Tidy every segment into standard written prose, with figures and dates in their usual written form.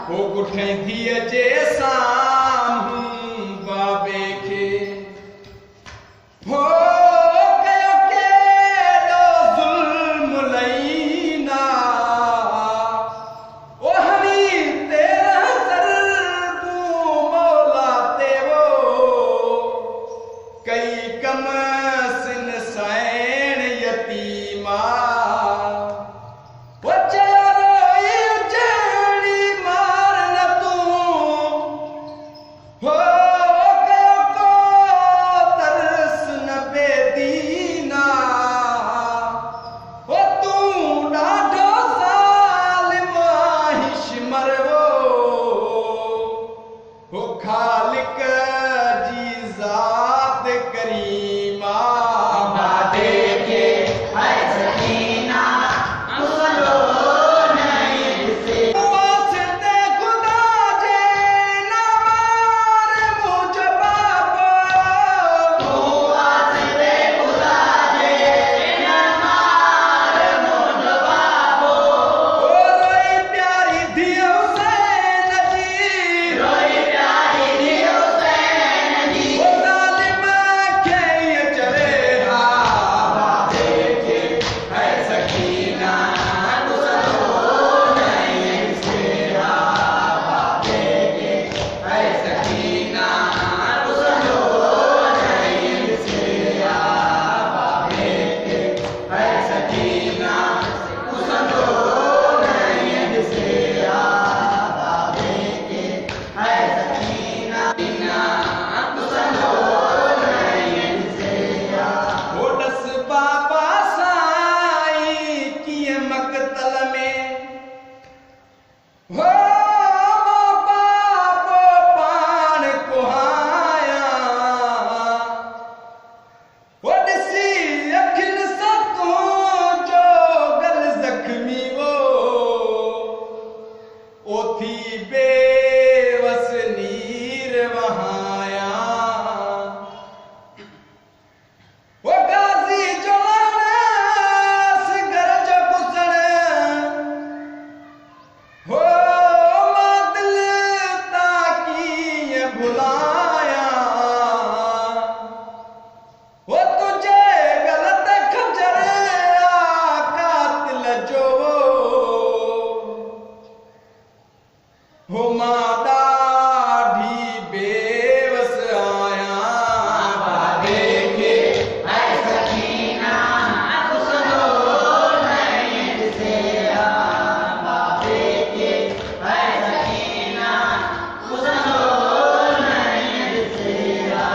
हो गुठे दिए जे सामू बाबे के हो कयो केॾो ज़ुल्म लईना ओ हमी तेरा ज़रबू मौला ते वो कई कम सिन सैन यतीमा वो चरोई जड़ी मार न तू हो कयो को तरस न बेदीना हो तू ॾाढो ज़ालिम आहिश मरवो हो खालिक जी ज़ात करीमा बेवस नीर वहाया वो गाजी जोलास गरज पुसण हो मां दिल ताकी भुलाया वो तुझे गलत खजर कातिल जो हो मां ॾाढी बेवस आया बाबे के ऐ सकीना कुसनो नहीं दिसेया बाबे के ऐ सकीना कुसनो नहीं दिसेया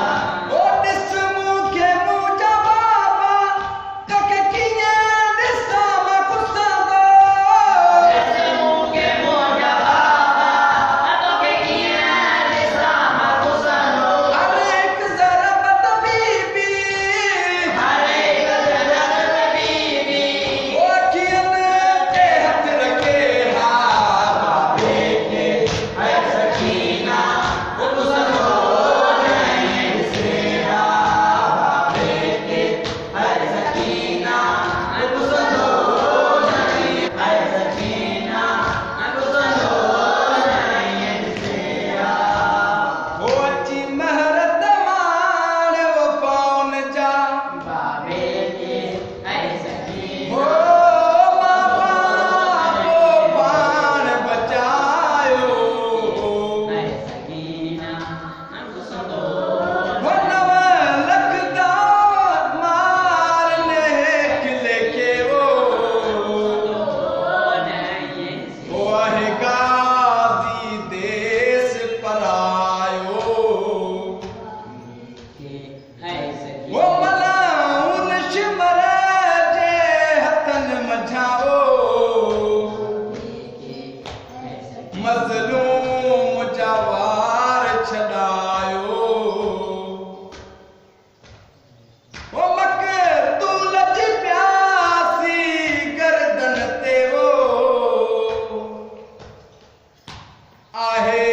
ओ ॾिस मूंखे मुंहिंजा बाबा तोखे कीअं ॾिसां मां कुसंदो ॾिस मूंखे मुंहिंजा मज़लूम जवार छॾायो वो मक़तूल जी प्यासी गर्दन ते वो आहे